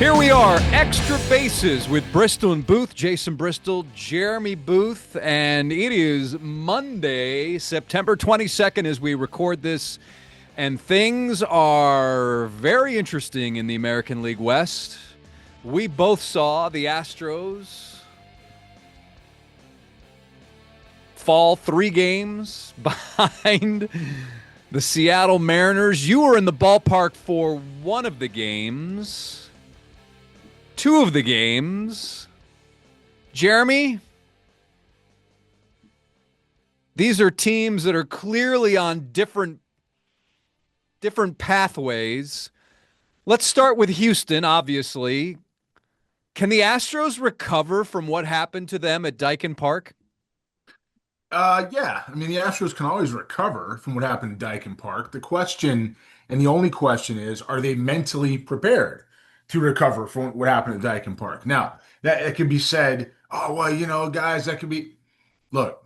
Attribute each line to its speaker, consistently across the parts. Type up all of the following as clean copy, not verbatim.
Speaker 1: Here we are, extra bases with Bristol and Booth, Jason Bristol, Jeremy Booth, and it is Monday, September 22nd as we record this, and things are very interesting in the American League West. We both saw the Astros fall 3 games behind the Seattle Mariners. You were in the ballpark for one of the games. 2 of the games. Jeremy, these are teams that are clearly on different pathways. Let's start with Houston, obviously. Can the Astros recover from what happened to them at Dyken Park?
Speaker 2: Yeah. I mean, the Astros can always recover from what happened to Dyken Park. The question, and the only question is, are they mentally prepared to recover from what happened at Dyken Park? Now, that could be said, oh, well, guys, that could be, look,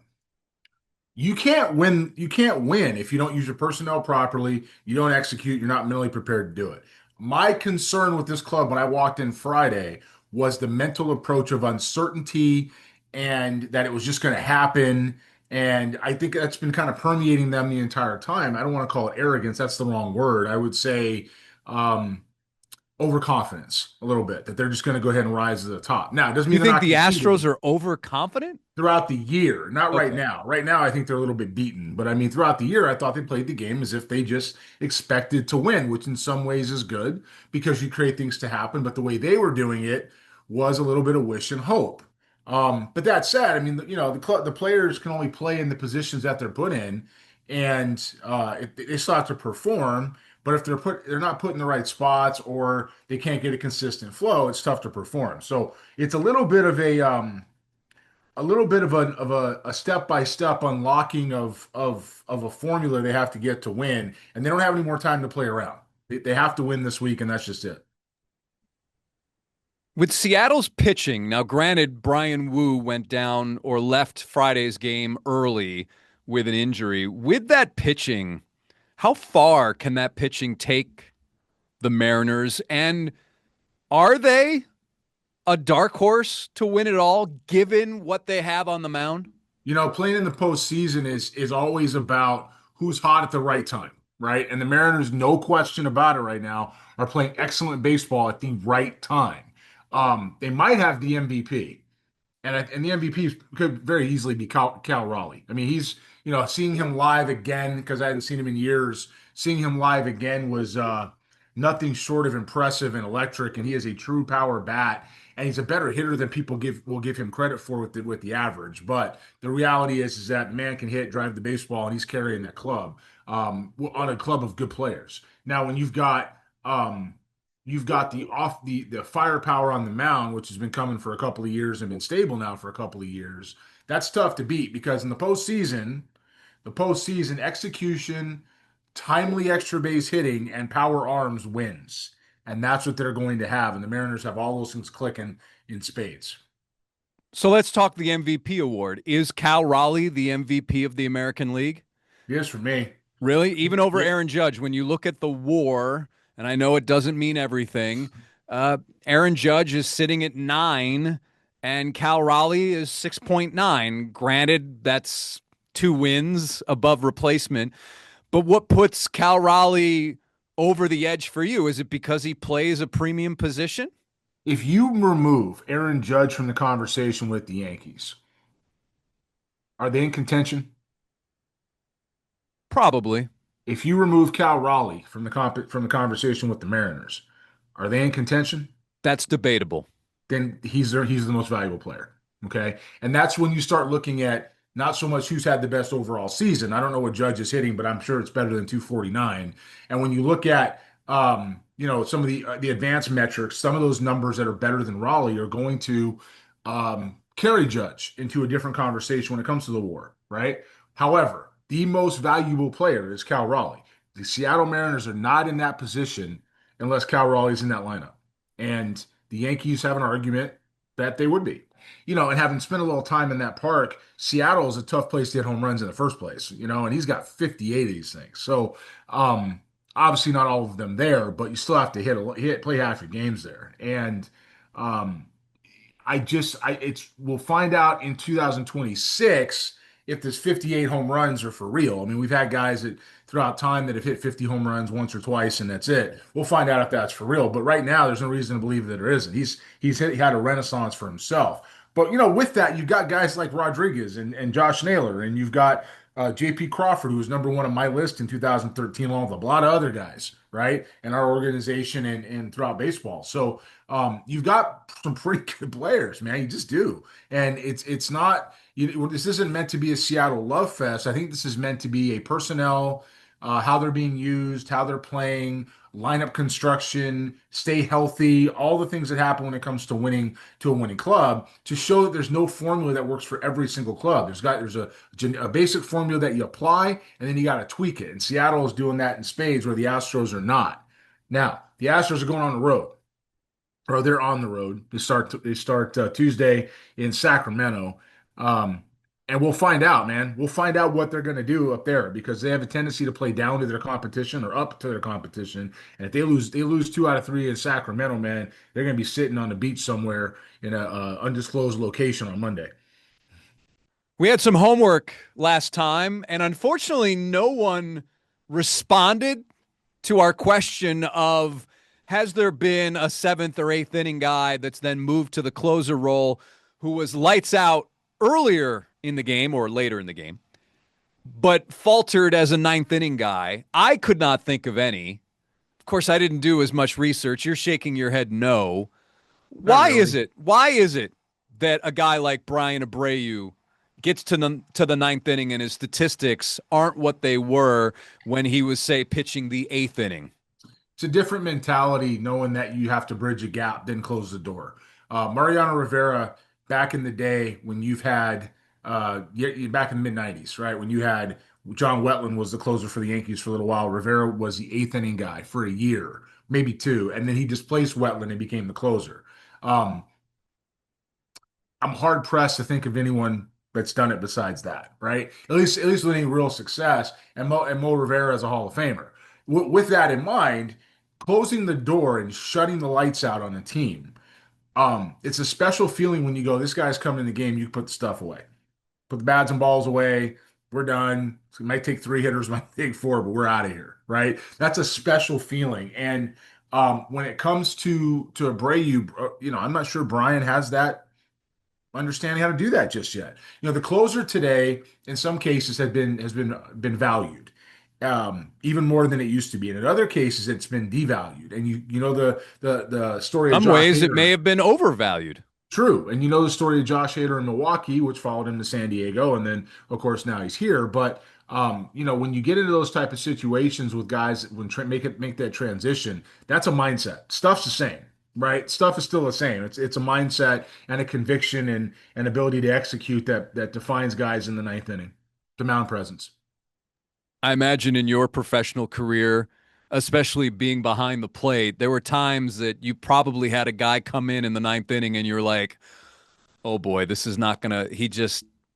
Speaker 2: you can't win. You can't win if you don't use your personnel properly. You don't execute. You're not mentally prepared to do it. My concern with this club when I walked in Friday was the mental approach of uncertainty and that it was just going to happen. And I think that's been kind of permeating them the entire time. I don't want to call it arrogance. That's the wrong word. I would say um, overconfidence a little bit, that they're just going to go ahead and rise to the top. Now, it doesn't
Speaker 1: You
Speaker 2: mean they're
Speaker 1: think
Speaker 2: not
Speaker 1: the
Speaker 2: competing
Speaker 1: Astros are overconfident?
Speaker 2: throughout the year, not right
Speaker 1: Okay.
Speaker 2: now. Right now, I think they're a little bit beaten. But I mean, throughout the year, I thought they played the game as if they just expected to win, which in some ways is good because you create things to happen. But the way they were doing it was a little bit of wish and hope. But that said, I mean, the players can only play in the positions that they're put in, and if they still have to perform. But if they're not put in the right spots or they can't get a consistent flow, it's tough to perform. So it's a little bit of a step-by-step unlocking of a formula they have to get to win, and they don't have any more time to play around. They have to win this week, and that's just it.
Speaker 1: With Seattle's pitching, now granted, Brian Wu went down or left Friday's game early with an injury. With that pitching, how far can that pitching take the Mariners? And are they a dark horse to win it all, given what they have on the mound?
Speaker 2: Playing in the postseason is always about who's hot at the right time, right? And the Mariners, no question about it right now, are playing excellent baseball at the right time. They might have the MVP, and the MVP could very easily be Cal Raleigh. I mean, seeing him live again, because I hadn't seen him in years. Seeing him live again was nothing short of impressive and electric, and he is a true power bat, and he's a better hitter than people will give him credit for with the average. But the reality is that man can hit, drive the baseball, and he's carrying that club on a club of good players. Now, when you've got the firepower on the mound, which has been coming for a couple of years and been stable now for a couple of years. That's tough to beat because in the postseason execution, timely extra base hitting, and power arms wins, and that's what they're going to have. And the Mariners have all those things clicking in spades.
Speaker 1: So let's talk the MVP award. Is Cal Raleigh the MVP of the American League?
Speaker 2: Yes, for me.
Speaker 1: Really? Even over
Speaker 2: Yeah.
Speaker 1: Aaron Judge, when you look at the WAR, and I know it doesn't mean everything, Aaron Judge is sitting at 9, and Cal Raleigh is 6.9. Granted, that's 2 wins above replacement. But what puts Cal Raleigh over the edge for you? Is it because he plays a premium position?
Speaker 2: If you remove Aaron Judge from the conversation with the Yankees, are they in contention?
Speaker 1: Probably.
Speaker 2: If you remove Cal Raleigh from the conversation with the Mariners, are they in contention?
Speaker 1: That's debatable.
Speaker 2: Then he's the most valuable player. Okay. And that's when you start looking at not so much who's had the best overall season. I don't know what Judge is hitting, but I'm sure it's better than 249. And when you look at some of the advanced metrics, some of those numbers that are better than Raleigh are going to carry Judge into a different conversation when it comes to the WAR, right? However, the most valuable player is Cal Raleigh. The Seattle Mariners are not in that position unless Cal Raleigh's in that lineup. And the Yankees have an argument that they would be. And having spent a little time in that park, Seattle is a tough place to hit home runs in the first place, and he's got 58 of these things. So Obviously, not all of them there, but you still have to play half your games there. And um, we'll find out in 2026 if this 58 home runs are for real. I mean, we've had guys that throughout time that have hit 50 home runs once or twice, and that's it. We'll find out if that's for real. But right now, there's no reason to believe that there isn't. He had a renaissance for himself. But with that, you've got guys like Rodriguez and Josh Naylor, and you've got J.P. Crawford, who was number one on my list in 2013, along with a lot of other guys, right, in our organization and throughout baseball. So you've got some pretty good players, man. You just do, and it's not. This isn't meant to be a Seattle love fest. I think this is meant to be a personnel, how they're being used, how they're playing, lineup construction, stay healthy, all the things that happen when it comes to winning to a winning club, to show that there's no formula that works for every single club. There's a basic formula that you apply, and then you got to tweak it. And Seattle is doing that in spades, where the Astros are not. Now, the Astros are going on the road, or they're on the road. They start Tuesday in Sacramento, um, and we'll find out, man. We'll find out what they're going to do up there, because they have a tendency to play down to their competition or up to their competition. And if they lose 2 out of 3 in Sacramento, man. They're going to be sitting on the beach somewhere in a undisclosed location on Monday.
Speaker 1: We had some homework last time, and unfortunately, no one responded to our question of, has there been a seventh or eighth inning guy that's then moved to the closer role who was lights out earlier in the game or later in the game, but faltered as a ninth inning guy? I could not think of any. Of course, I didn't do as much research. You're shaking your head no.
Speaker 2: Not
Speaker 1: Why is
Speaker 2: really.
Speaker 1: it? Why is it that a guy like Brian Abreu gets to the ninth inning and his statistics aren't what they were when he was, say, pitching the eighth inning?
Speaker 2: It's a different mentality knowing that you have to bridge a gap, then close the door. Mariano Rivera, back in the day when you've had, back in the mid 90s, right? When you had John Wetland was the closer for the Yankees for a little while. Rivera was the eighth inning guy for a year, maybe two. And then he displaced Wetland and became the closer. Um, I'm hard pressed to think of anyone that's done it besides that, right? At least with any real success. And Mo Rivera is a Hall of Famer. With that in mind, closing the door and shutting the lights out on a team, it's a special feeling when you go, this guy's coming in the game, you put the stuff away, put the bats and balls away. We're done. It might take 3 hitters, might take 4, but we're out of here, right? That's a special feeling. And when it comes to Abreu, I'm not sure Brian has that understanding how to do that just yet. The closer today, in some cases, has been valued, even more than it used to be, and in other cases, it's been devalued. And you know the story of
Speaker 1: Some
Speaker 2: Josh
Speaker 1: ways it may
Speaker 2: Hader.
Speaker 1: have been overvalued.
Speaker 2: True, and you know the story of Josh Hader in Milwaukee, which followed him to San Diego, and then of course now he's here. But when you get into those type of situations with guys, when make that transition, that's a mindset. Stuff's the same, right? Stuff is still the same. It's a mindset and a conviction and ability to execute that defines guys in the ninth inning, the mound presence.
Speaker 1: I imagine in your professional career, especially being behind the plate, there were times that you probably had a guy come in the ninth inning and you're like, oh boy, this is not gonna,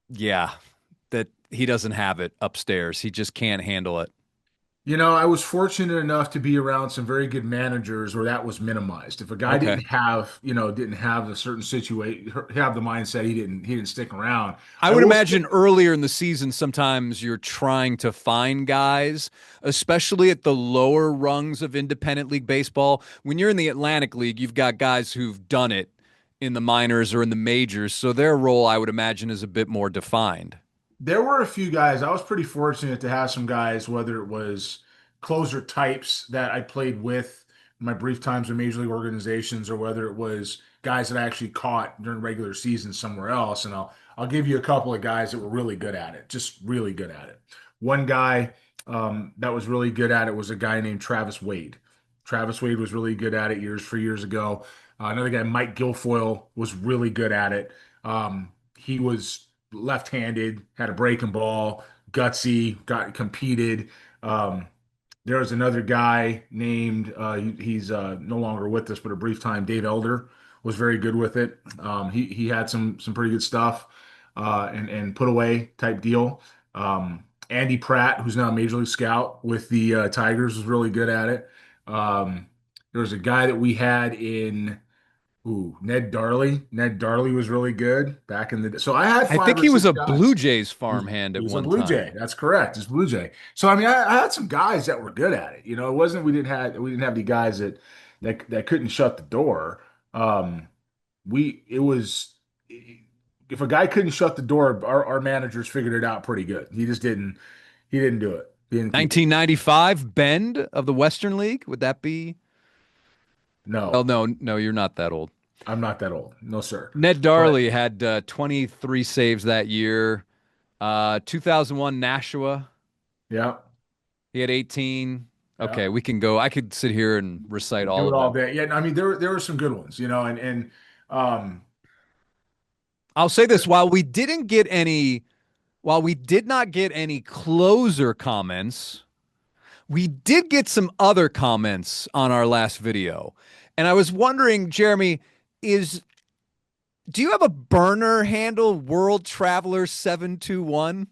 Speaker 1: yeah, that he doesn't have it upstairs. He just can't handle it.
Speaker 2: I was fortunate enough to be around some very good managers where that was minimized. If a guy
Speaker 1: Okay.
Speaker 2: didn't have a certain situation, have the mindset, he didn't stick around.
Speaker 1: I
Speaker 2: I
Speaker 1: would
Speaker 2: will say
Speaker 1: imagine earlier in the season, sometimes you're trying to find guys, especially at the lower rungs of independent league baseball. When you're in the Atlantic League, you've got guys who've done it in the minors or in the majors. So their role, I would imagine, is a bit more defined.
Speaker 2: there were a few guys. I was pretty fortunate to have some guys, whether it was closer types that I played with in my brief times in major league organizations, or whether it was guys that I actually caught during regular season somewhere else. And I'll give you a couple of guys that were really good at it, just really good at it. One guy that was really good at it was a guy named Travis Wade. Travis Wade was really good at it for years ago. Another guy, Mike Guilfoyle, was really good at it. He was left-handed, had a breaking ball, gutsy, got competed. Um, there was another guy named he's no longer with us, but a brief time, Dave Elder was very good with it. He had some pretty good stuff and put away type deal. Andy Pratt, who's now a Major League Scout with the Tigers, was really good at it. Um, there was a guy that we had in Ned Darley. Ned Darley was really good back in the day. So I had
Speaker 1: I
Speaker 2: five
Speaker 1: think
Speaker 2: or
Speaker 1: he was
Speaker 2: six
Speaker 1: a Blue
Speaker 2: guys.
Speaker 1: Jays
Speaker 2: He was,
Speaker 1: farmhand
Speaker 2: he
Speaker 1: at
Speaker 2: was a
Speaker 1: one
Speaker 2: Blue
Speaker 1: time.
Speaker 2: Jay. That's correct. It's Blue Jay. So I mean, I had some guys that were good at it. It wasn't we didn't have the guys that couldn't shut the door. Um, we it was if a guy couldn't shut the door, our managers figured it out pretty good. He didn't do it. He didn't keep it.
Speaker 1: 1995 Bend of the Western League. Would that be? Well,
Speaker 2: No,
Speaker 1: no, no, you're not that old.
Speaker 2: I'm not that old. No, sir.
Speaker 1: Ned
Speaker 2: But
Speaker 1: Darley had 23 saves that year. 2001 Nashua,
Speaker 2: yeah,
Speaker 1: he had 18.
Speaker 2: yeah.
Speaker 1: Okay, we can go. I could sit here and recite all
Speaker 2: Do it
Speaker 1: of
Speaker 2: all
Speaker 1: them.
Speaker 2: day. Yeah, I mean there were some good ones, and um
Speaker 1: I'll say this: while we did not get any closer comments, we did get some other comments on our last video. And I was wondering, Jeremy, is do you have a burner handle World Traveler 721?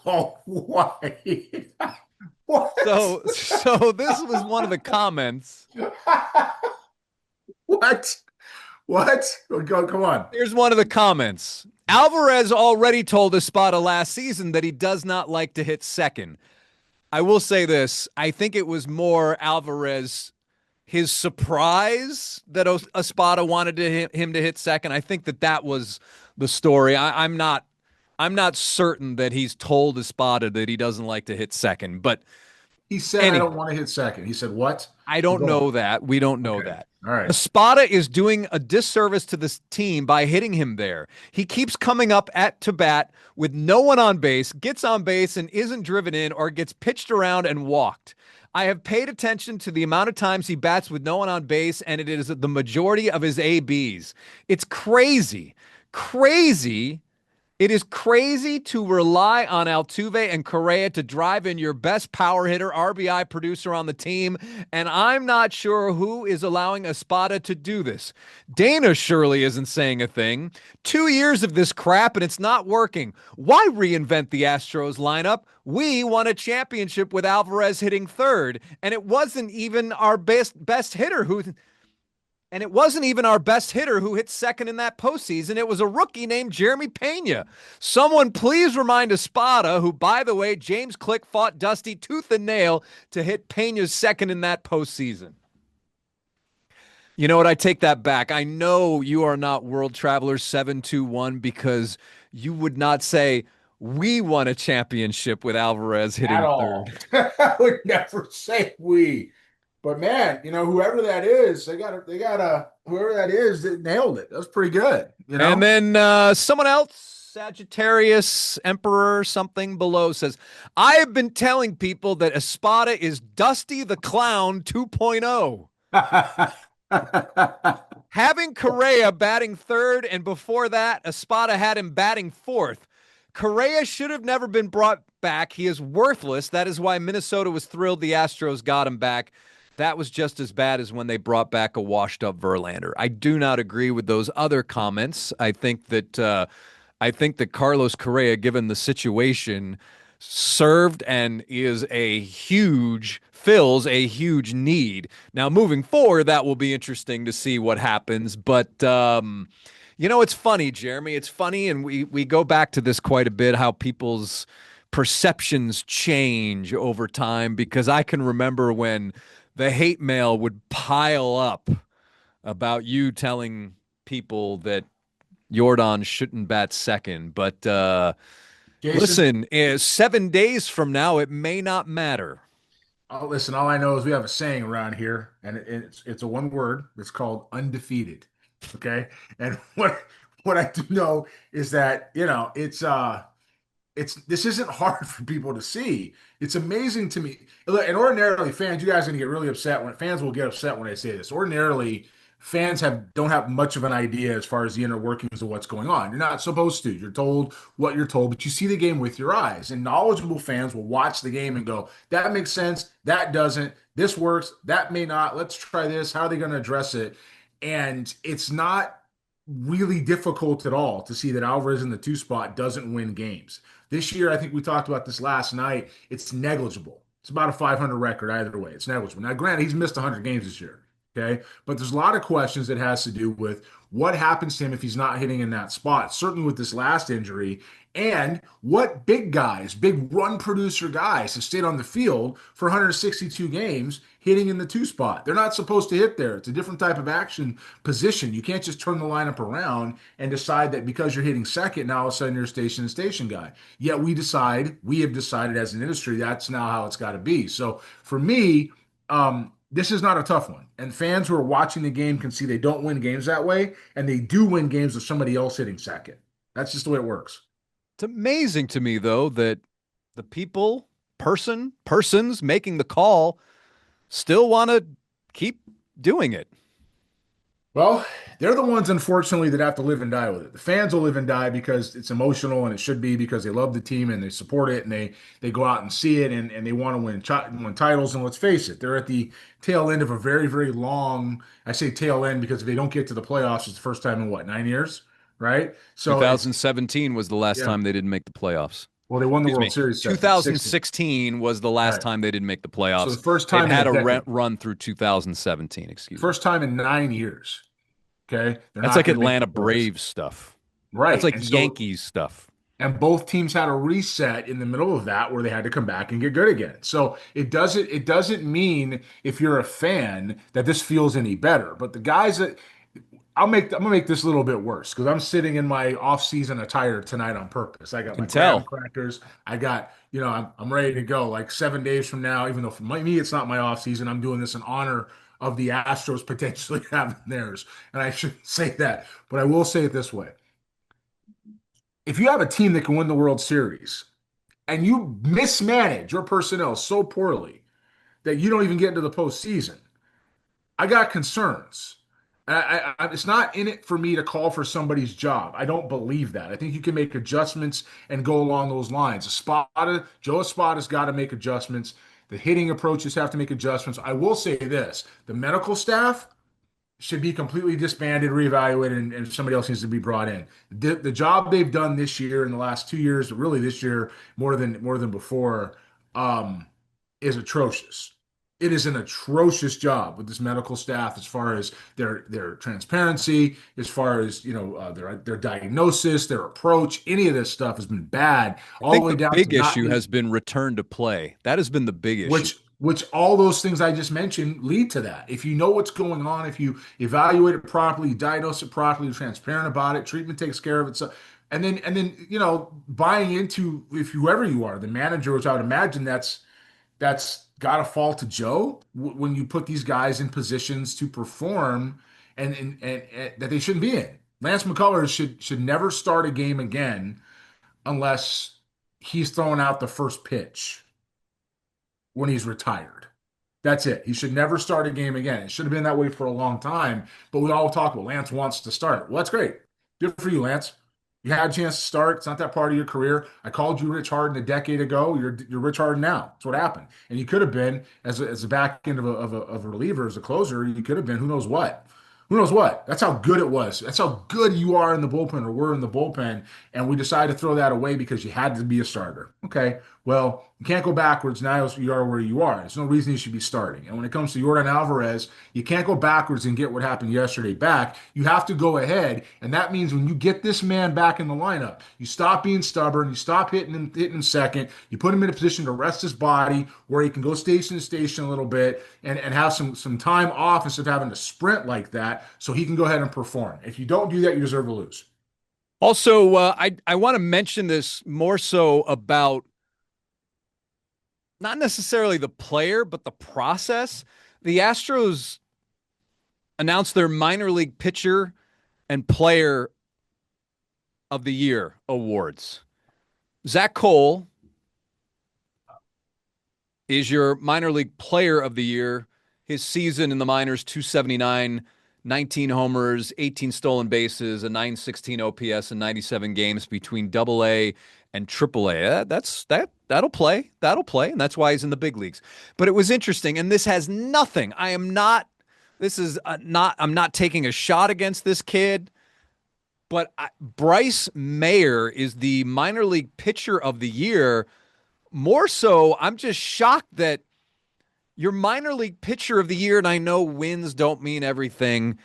Speaker 2: oh why? What?
Speaker 1: So this was one of the comments.
Speaker 2: What? What? Go, come on.
Speaker 1: Here's one of the comments. Alvarez already told Espada last season that he does not like to hit second. I will say this. I think it was more Alvarez, his surprise that Espada wanted him to hit second. I think that was the story. I'm not certain that he's told Espada that he doesn't like to hit second, but
Speaker 2: He said I don't
Speaker 1: anyway,
Speaker 2: want to hit second. He said what?
Speaker 1: I don't
Speaker 2: Go on.
Speaker 1: know that. We don't know
Speaker 2: Okay.
Speaker 1: that.
Speaker 2: All right.
Speaker 1: Espada is doing a disservice to this team by hitting him there. He keeps coming up at to bat with no one on base, gets on base and isn't driven in or gets pitched around and walked. I have paid attention to the amount of times he bats with no one on base, and it is the majority of his ABs. It's crazy. Crazy it is crazy to rely on Altuve and Correa to drive in your best power hitter, RBI producer on the team, and I'm not sure who is allowing Espada to do this. Dana surely isn't saying a thing. 2 years of this crap and it's not working. Why reinvent the Astros lineup? We won a championship with Alvarez hitting third, and it wasn't even our best hitter who and it wasn't even our best hitter who hit second in that postseason. It was a rookie named Jeremy Pena. Someone please remind Espada, who, by the way, James Click fought Dusty tooth and nail to hit Pena's second in that postseason. You know what? I take that back. I know you are not World Traveler 721 because you would not say, we won a championship with Alvarez
Speaker 2: At
Speaker 1: hitting third.
Speaker 2: all. I would never say we. But man, whoever that is, they got a whoever that is that nailed it. That's pretty good.
Speaker 1: And then someone else, Sagittarius Emperor something below says, I have been telling people that Espada is Dusty the Clown 2.0. Having Correa batting third, and before that, Espada had him batting fourth. Correa should have never been brought back. He is worthless. That is why Minnesota was thrilled the Astros got him back. That was just as bad as when they brought back a washed-up Verlander. I do not agree with those other comments. I think that Carlos Correa, given the situation, served and fills a huge need. Now, moving forward, that will be interesting to see what happens. But it's funny, Jeremy. It's funny, and we go back to this quite a bit. How people's perceptions change over time. Because I can remember when the hate mail would pile up about you telling people that Yordan shouldn't bat second. But
Speaker 2: Jason,
Speaker 1: listen, 7 days from now, it may not matter.
Speaker 2: listen, all I know is we have a saying around here, and it's a one word. It's called undefeated. Okay. And what I do know is that, it's this isn't hard for people to see. It's amazing to me. Look, and ordinarily fans, you guys are gonna get really upset when fans will get upset when I say this. Ordinarily, fans don't have much of an idea as far as the inner workings of what's going on. You're not supposed to. You're told what you're told, but you see the game with your eyes. And knowledgeable fans will watch the game and go, that makes sense, that doesn't, this works, that may not, let's try this. How are they going to address it? And it's not. really difficult at all to see that Alvarez in the two spot doesn't win games. This year, I think we talked about this last night. It's negligible. It's about a 500 record either way. It's negligible. Now, granted, he's missed 100 games this year. Okay. But there's a lot of questions that has to do with what happens to him if he's not hitting in that spot, certainly with this last injury. And what big guys, big run producer guys, have stayed on the field for 162 games hitting in the two spot. They're not supposed to hit there. It's a different type of action position. You can't just turn the lineup around and decide that because you're hitting second, now all of a sudden you're a station to station guy. Yet we have decided as an industry that's now how it's got to be. So for me, this is not a tough one. And fans who are watching the game can see they don't win games that way, and they do win games with somebody else hitting second. That's just the way it works.
Speaker 1: It's amazing to me, though, that the persons making the call still want to keep doing it.
Speaker 2: Well, they're the ones, unfortunately, that have to live and die with it. The fans will live and die because it's emotional and it should be because they love the team and they support it and they go out and see it and they want to win titles. And let's face it, they're at the tail end of a very, very long, I say tail end because if they don't get to the playoffs, it's the first time in what, 9 years, right? So it's,
Speaker 1: 2017 was the last
Speaker 2: yeah.
Speaker 1: time they didn't make the playoffs.
Speaker 2: Well, they won the
Speaker 1: Excuse
Speaker 2: World
Speaker 1: me.
Speaker 2: Series 16.
Speaker 1: 2016 was the last
Speaker 2: Right.
Speaker 1: time they didn't make the
Speaker 2: So the
Speaker 1: playoffs.
Speaker 2: first
Speaker 1: They've
Speaker 2: time in
Speaker 1: had
Speaker 2: a
Speaker 1: a
Speaker 2: decade,
Speaker 1: run through 2017. Excuse me.
Speaker 2: first time in 9 years. Okay. They're
Speaker 1: That's
Speaker 2: not
Speaker 1: like
Speaker 2: going to make
Speaker 1: Atlanta
Speaker 2: the playoffs.
Speaker 1: Braves stuff. That's
Speaker 2: Right.
Speaker 1: like
Speaker 2: And so
Speaker 1: Yankees stuff.
Speaker 2: and both teams had a reset in the middle of that where they had to come back and get good again. So it doesn't mean if you're a fan that this feels any better. But the guys that I'm gonna make this a little bit worse because I'm sitting in my off-season attire tonight on purpose. I got
Speaker 1: Can
Speaker 2: my graham
Speaker 1: tell.
Speaker 2: crackers. I got, I'm ready to go. Like 7 days from now, even though for me it's not my off-season, I'm doing this in honor of the Astros potentially having theirs. And I shouldn't say that, but I will say it this way. If you have a team that can win the World Series and you mismanage your personnel so poorly that you don't even get into the postseason, I got concerns. It's not in it for me to call for somebody's job. I don't believe that. I think you can make adjustments and go along those lines. Joe Espada's got to make adjustments. The hitting approaches have to make adjustments. I will say this: the medical staff should be completely disbanded, reevaluated, and somebody else needs to be brought in. The job they've done this year in the last 2 years, but really this year more than before, is atrocious. It is an atrocious job with this medical staff as far as their transparency, as far as their diagnosis, their approach. Any of this stuff has been bad,
Speaker 1: I
Speaker 2: all the
Speaker 1: think
Speaker 2: way
Speaker 1: the
Speaker 2: down
Speaker 1: big
Speaker 2: to not
Speaker 1: issue has been return to play. That has been the big issue.
Speaker 2: which all those things I just mentioned lead to that. If you know what's going on, if you evaluate it properly, you diagnose it properly, you're transparent about it, treatment takes care of it. So, and then buying into if whoever you are, the manager, which I would imagine that's got to fall to Joe when you put these guys in positions to perform and that they shouldn't be in. Lance McCullers should never start a game again unless he's throwing out the first pitch when he's retired. That's it. He should never start a game again. It should have been that way for a long time. But we all talk about Lance wants to start. Well, that's great. Good for you, Lance. You had a chance to start. It's not that part of your career. I called you Rich Harden a decade ago. You're Rich Harden now. That's what happened. And you could have been as a back end of a reliever, as a closer. You could have been who knows what. Who knows what? That's how good it was. That's how good you are in the bullpen or were in the bullpen. And we decided to throw that away because you had to be a starter. Okay. Well, you can't go backwards now you are where you are. There's no reason you should be starting. And when it comes to Yordan Alvarez, you can't go backwards and get what happened yesterday back. You have to go ahead. And that means when you get this man back in the lineup, you stop being stubborn, you stop hitting him second, you put him in a position to rest his body where he can go station to station a little bit and have some time off instead of having to sprint like that so he can go ahead and perform. If you don't do that, you deserve to lose.
Speaker 1: Also, I want to mention this more so about not necessarily the player, but the process. The Astros announced their minor league pitcher and player of the year awards. Zach Cole is your minor league player of the year. His season in the minors, 279, 19 homers, 18 stolen bases, a 916 OPS, and 97 games between AA and AAA. That'll play. That'll play. And that's why he's in the big leagues. But it was interesting. And this has nothing. I'm not taking a shot against this kid. but Bryce Mayer is the minor league pitcher of the year. More so, I'm just shocked that your minor league pitcher of the year, and I know wins don't mean everything,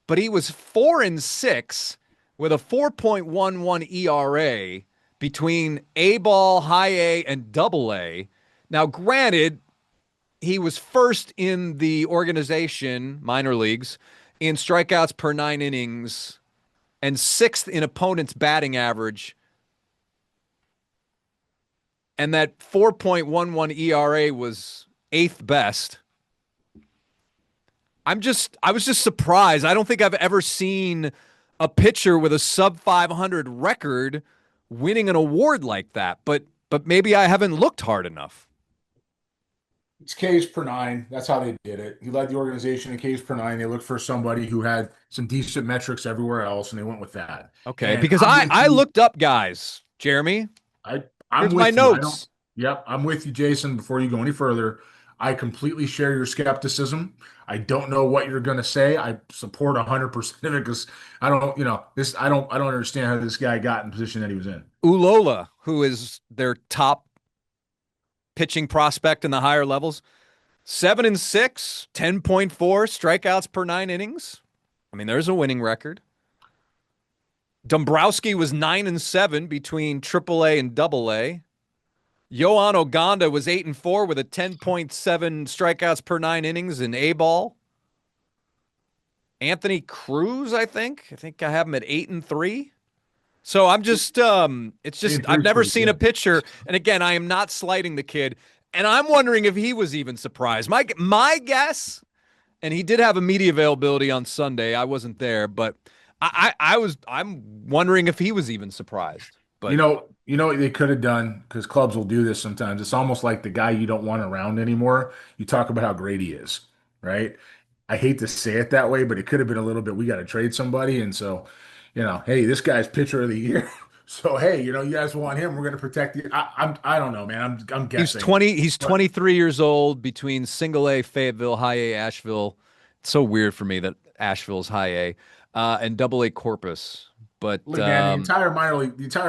Speaker 1: but he was 4-6 with a 4.11 ERA between A ball, high A, and double A. Now, granted, he was first in the organization, minor leagues, in strikeouts per 9 innings and sixth in opponent's batting average. And that 4.11 ERA was eighth best. I was just surprised. I don't think I've ever seen a pitcher with a sub 500 record winning an award like that. But maybe I haven't looked hard enough.
Speaker 2: It's Ks per nine. That's how they did it. He led the organization in Ks per nine. They looked for somebody who had some decent metrics everywhere else, and they went with that.
Speaker 1: Okay,
Speaker 2: And
Speaker 1: because
Speaker 2: I'm with
Speaker 1: I
Speaker 2: you.
Speaker 1: looked up guys, Jeremy.
Speaker 2: I'm
Speaker 1: Here's my
Speaker 2: with you. I don't.
Speaker 1: notes.
Speaker 2: Yep, I'm with you, Jason. Before you go any further, I completely share your skepticism. I don't know what you're going to say. I support 100% of it because I don't, this. I don't understand how this guy got in the position that he was in.
Speaker 1: Ulola, who is their top pitching prospect in the higher levels, 7-6, 10.4 strikeouts per 9 innings. I mean, there's a winning record. Dombrowski was 9-7 between AAA and AA. Yohan Oganda was 8-4 with a 10.7 strikeouts per 9 innings in A ball. Anthony Cruz, I think I have him at 8-3. So I'm just, it's just,
Speaker 2: Being
Speaker 1: I've
Speaker 2: three's
Speaker 1: never
Speaker 2: pretty
Speaker 1: seen a
Speaker 2: good.
Speaker 1: pitcher. And again, I am not slighting the kid. And I'm wondering if he was even surprised. My guess, and he did have a media availability on Sunday. I wasn't there, but I'm wondering if he was even surprised. But
Speaker 2: What they could have done because clubs will do this sometimes. It's almost like the guy you don't want around anymore. You talk about how great he is, right? I hate to say it that way, but it could have been a little bit. We got to trade somebody, and so, hey, this guy's pitcher of the year. So hey, you guys want him? We're going to protect you. I don't know, man. I'm
Speaker 1: he's
Speaker 2: guessing,
Speaker 1: 20, he's
Speaker 2: but
Speaker 1: 23 years old between single A Fayetteville, high A Asheville. It's so weird for me that Asheville's high A, and double A Corpus. But
Speaker 2: look, man, the entire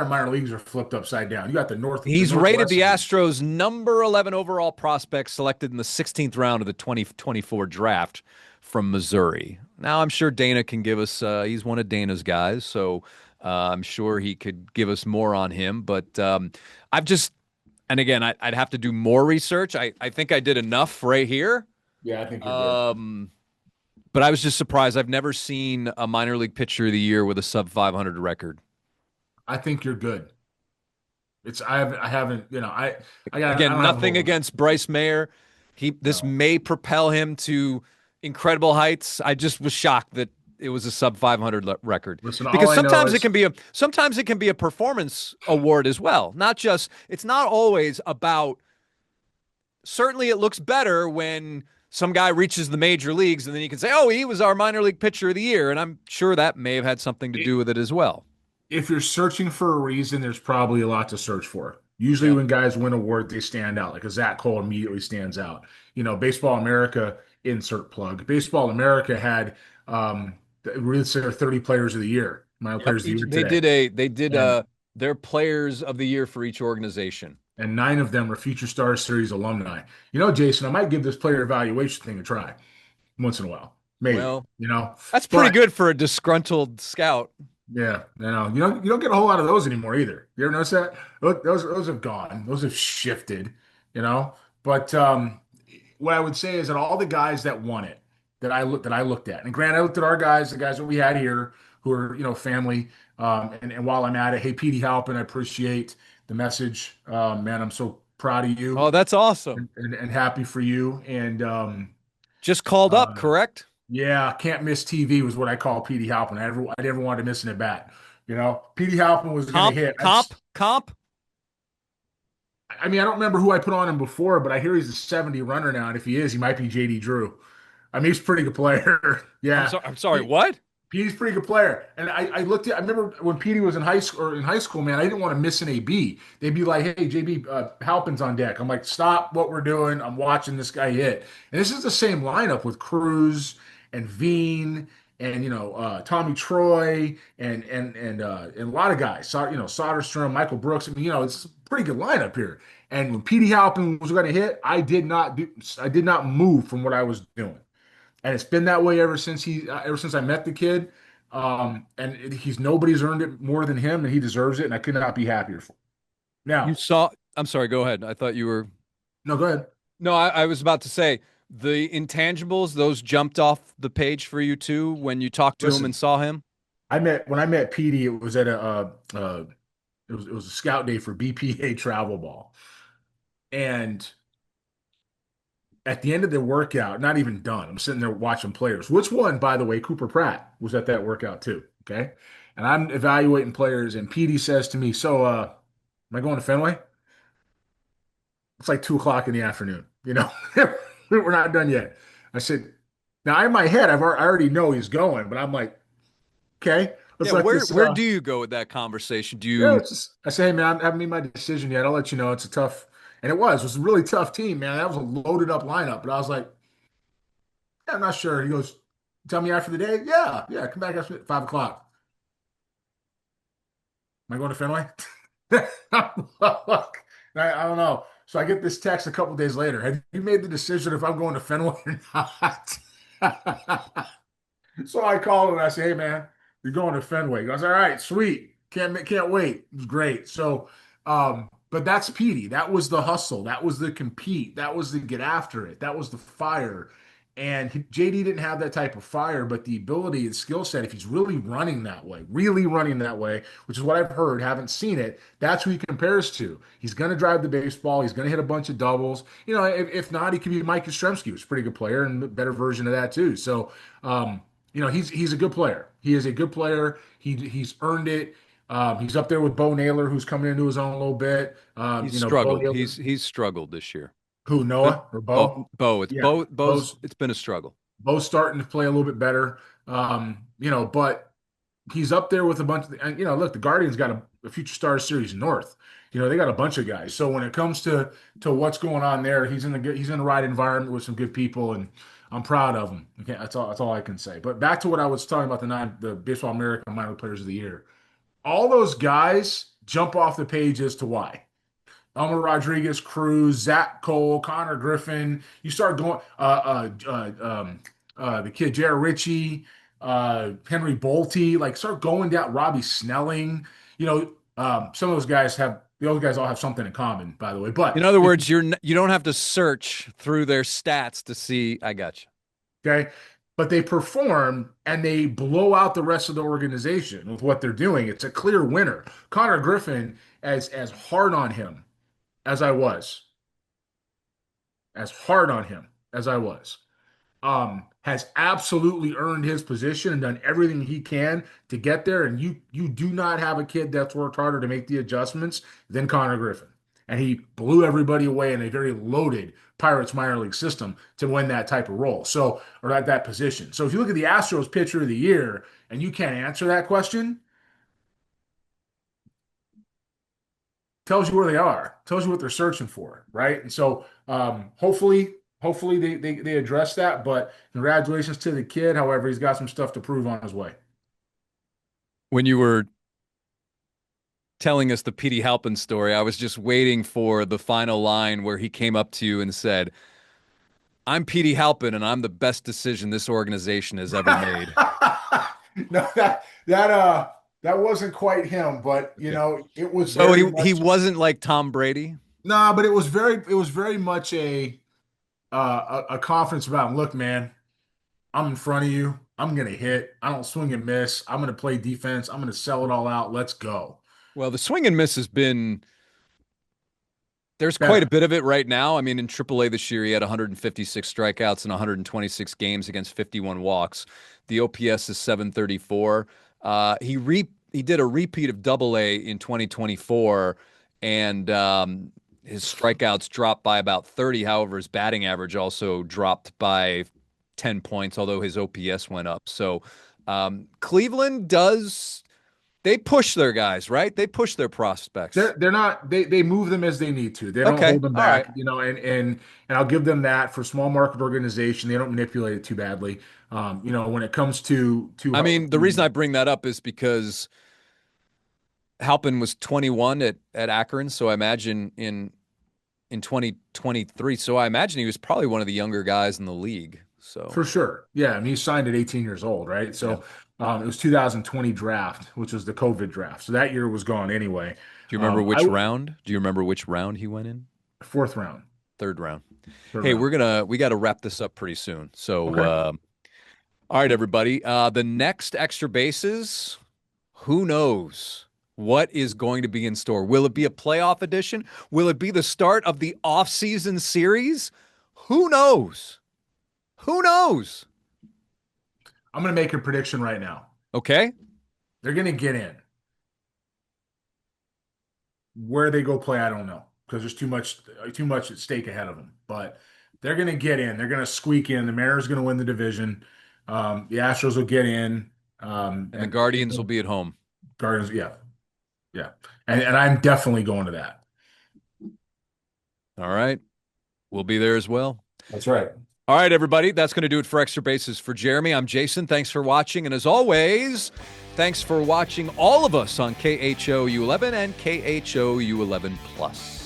Speaker 2: minor leagues are flipped upside down. You got the
Speaker 1: he's rated
Speaker 2: Northwest.
Speaker 1: the Astros number 11 overall prospect selected in the 16th round of the 2024 draft from Missouri. Now, I'm sure Dana can give us, he's one of Dana's guys, so I'm sure he could give us more on him. But I've just, and again, I'd have to do more research. I think I did enough right here.
Speaker 2: Yeah, I think you're good.
Speaker 1: Um, but I was just surprised. I've never seen a minor league pitcher of the year with a sub 500 record.
Speaker 2: I think you're good. I haven't, I
Speaker 1: Again,
Speaker 2: don't have a
Speaker 1: nothing
Speaker 2: whole.
Speaker 1: against Bryce Mayer. This
Speaker 2: No.
Speaker 1: may propel him to incredible heights. I just was shocked that it was a sub 500 record
Speaker 2: Listen, all
Speaker 1: because
Speaker 2: I know is
Speaker 1: sometimes it can be a performance award as well. Not just it's not always about. Certainly, it looks better when some guy reaches the major leagues and then you can say, "Oh, he was our minor league pitcher of the year," and I'm sure that may have had something to do with it as well.
Speaker 2: if you're searching for a reason, there's probably a lot to search for. Usually,
Speaker 1: Yeah.
Speaker 2: when guys win awards, they stand out. Like a Zach Cole immediately stands out. Baseball America, insert plug. Baseball America had really their 30 players of the year, minor
Speaker 1: Yep.
Speaker 2: players of the year
Speaker 1: They
Speaker 2: today,
Speaker 1: did
Speaker 2: and
Speaker 1: their players of the year for each organization.
Speaker 2: and nine of them are Future Stars Series alumni. Jason, I might give this player evaluation thing a try once in a while, maybe.
Speaker 1: Well, that's pretty
Speaker 2: But
Speaker 1: good for a disgruntled scout.
Speaker 2: yeah, you don't get a whole lot of those anymore either. You ever notice that? Those have gone. Those have shifted, you know. But what I would say is that all the guys that won it that I looked at, and granted, I looked at our guys, the guys that we had here who are family. And while I'm at it, hey, Petey Halpin, I appreciate the message. Man, I'm so proud of you
Speaker 1: Oh, that's awesome.
Speaker 2: and happy for you. And
Speaker 1: Just called up,
Speaker 2: uh,
Speaker 1: correct?
Speaker 2: yeah, can't miss TV was what I call Petey Halpin. I never wanted to miss an at bat. Petey Halpin was going to
Speaker 1: Comp,
Speaker 2: hit.
Speaker 1: comp, comp.
Speaker 2: I mean, I don't remember who I put on him before, but I hear he's a 70 runner now. And if he is, he might be JD Drew. I mean, he's a pretty good player. Yeah.
Speaker 1: I'm sorry. What?
Speaker 2: Petey's a pretty good player. And I remember when Petey was in high school, man, I didn't want to miss an AB. They'd be like, hey, JB, Halpin's on deck. I'm like, stop what we're doing. I'm watching this guy hit. And this is the same lineup with Cruz and Veen and Tommy Troy and a lot of guys, Soderstrom, Michael Brooks. I mean, it's a pretty good lineup here. And when Petey Halpin was going to hit, I did not move from what I was doing, and it's been that way ever since I met the kid. Nobody's earned it more than him, and he deserves it, and I could not be happier for him.
Speaker 1: You
Speaker 2: Now,
Speaker 1: saw, I'm sorry, go ahead. I thought you were.
Speaker 2: no, go ahead.
Speaker 1: No, I was about to say the intangibles, those jumped off the page for you too when you talked to him and
Speaker 2: Listen,
Speaker 1: saw him.
Speaker 2: when I met Petey, it was at it was a scout day for BPA travel ball, and at the end of the workout, not even done, I'm sitting there watching players. Which one, by the way, Cooper Pratt was at that workout too. Okay, and I'm evaluating players, and Petey says to me, "So, am I going to Fenway?" It's like 2 o'clock in the afternoon. We're not done yet. I said, now in my head, I already know he's going, but I'm like, okay, let's
Speaker 1: Yeah,
Speaker 2: let
Speaker 1: where
Speaker 2: this.
Speaker 1: where do you go with that conversation? Do
Speaker 2: Yeah,
Speaker 1: you
Speaker 2: it's just. I say, hey man, I haven't made my decision yet. I'll let you know. It's a tough, and it was a really tough team, man. That was a loaded up lineup, but I was like, yeah, I'm not sure. He goes, tell me after the day. Yeah, yeah, come back after 5 o'clock. Am I going to Fenway? I don't know. So I get this text a couple days later. Have you made the decision if I'm going to Fenway or not? So I call him and I say, "Hey man, you're going to Fenway." He goes, "All right, sweet. Can't wait." It was great. So, but that's Petey. That was the hustle. That was the compete. That was the get after it. That was the fire. And JD didn't have that type of fire, but the ability and skill set, if he's really running that way, which is what I've heard, haven't seen it, that's who he compares to. He's going to drive the baseball. He's going to hit a bunch of doubles. If not, he could be Mike Yastrzemski, who's a pretty good player and a better version of that too. So, he's a good player. He is a good player. He's earned it. He's up there with Bo Naylor, who's coming into his own a little bit.
Speaker 1: he's
Speaker 2: Bo
Speaker 1: struggled.
Speaker 2: Naylor,
Speaker 1: He's struggled this year.
Speaker 2: who
Speaker 1: But
Speaker 2: Noah or
Speaker 1: oh,
Speaker 2: Bo?
Speaker 1: Bo, it's
Speaker 2: Yeah,
Speaker 1: Bo's it's been a struggle.
Speaker 2: Bo's starting to play a little bit better. But he's up there with a bunch of, and look, the Guardians got a future stars series north. They got a bunch of guys. So when it comes to what's going on there, he's in the right environment with some good people, and I'm proud of him. Okay, that's all I can say. But back to what I was talking about, the Baseball America minor players of the year. All those guys jump off the page as to why. Elmer Rodriguez, Cruz, Zach Cole, Connor Griffin. You start going, the kid Jared Ritchie, Henry Bolte. Like start going down. Robbie Snelling. Some of those guys all have something in common, by the way. But
Speaker 1: In other
Speaker 2: if
Speaker 1: words, you don't have to search through their stats to see. I got you.
Speaker 2: okay, but they perform and they blow out the rest of the organization with what they're doing. It's a clear winner. Connor Griffin, as hard on him as I was, as hard on him as I was, has absolutely earned his position and done everything he can to get there. And you do not have a kid that's worked harder to make the adjustments than Connor Griffin. And he blew everybody away in a very loaded Pirates minor league system to win that type of role. So, or at that position. So if you look at the Astros pitcher of the year and you can't answer that question, tells you where they are, tells you what they're searching for, right? And so hopefully they address that. But congratulations to the kid. However, he's got some stuff to prove on his way.
Speaker 1: When you were telling us the Petey Halpin story, I was just waiting for the final line where he came up to you and said, "I'm Petey Halpin, and I'm the best decision this organization has ever made."
Speaker 2: No, that wasn't quite him, but
Speaker 1: Okay.
Speaker 2: it was
Speaker 1: So
Speaker 2: very
Speaker 1: he
Speaker 2: much.
Speaker 1: wasn't like Tom Brady.
Speaker 2: Nah, but it was very much a confidence about, look, man, I'm in front of you. I'm gonna hit. I don't swing and miss. I'm gonna play defense. I'm gonna sell it all out. Let's go.
Speaker 1: Well, the swing and miss has been there's quite a
Speaker 2: Better.
Speaker 1: bit of it right now. I mean, in AAA this year, he had 156 strikeouts in 126 games against 51 walks. The OPS is 734. He did a repeat of Double A in 2024, and his strikeouts dropped by about 30. However, his batting average also dropped by 10 points, although his OPS went up. So Cleveland does They push their guys, right? They push their prospects.
Speaker 2: They're not they move them as they need to. They don't
Speaker 1: Okay.
Speaker 2: hold them
Speaker 1: All right.
Speaker 2: back, and I'll give them that for small market organization. They don't manipulate it too badly. When it comes
Speaker 1: I mean, the reason I bring that up is because Halpin was 21 at Akron, so I imagine in 2023. So I imagine he was probably one of the younger guys in the league. So
Speaker 2: for sure. Yeah, I mean he signed at 18 years old, right?
Speaker 1: yeah.
Speaker 2: So it was 2020 draft, which was the COVID draft. So that year was gone anyway.
Speaker 1: Do you remember
Speaker 2: I
Speaker 1: which round? Do you remember which round he went in?
Speaker 2: fourth round.
Speaker 1: Third round.
Speaker 2: Third
Speaker 1: Hey,
Speaker 2: round.
Speaker 1: we got to wrap this up pretty soon. So,
Speaker 2: Okay.
Speaker 1: all right, everybody. The next extra bases, who knows what is going to be in store? Will it be a playoff edition? Will it be the start of the off-season series? Who knows? Who knows?
Speaker 2: I'm going to make a prediction right now.
Speaker 1: Okay.
Speaker 2: They're going to get in. Where they go play, I don't know because there's too much at stake ahead of them. But they're going to get in. They're going to squeak in. The Mariners going to win the division. The Astros will get in.
Speaker 1: And the Guardians will be at home.
Speaker 2: Guardians, yeah, yeah, and I'm definitely going to that.
Speaker 1: All right. We'll be there as well.
Speaker 2: That's right.
Speaker 1: All right, everybody. That's going to do it for Extra Bases for Jeremy. I'm Jason. Thanks for watching. And as always, thanks for watching all of us on KHOU 11 and KHOU 11 Plus.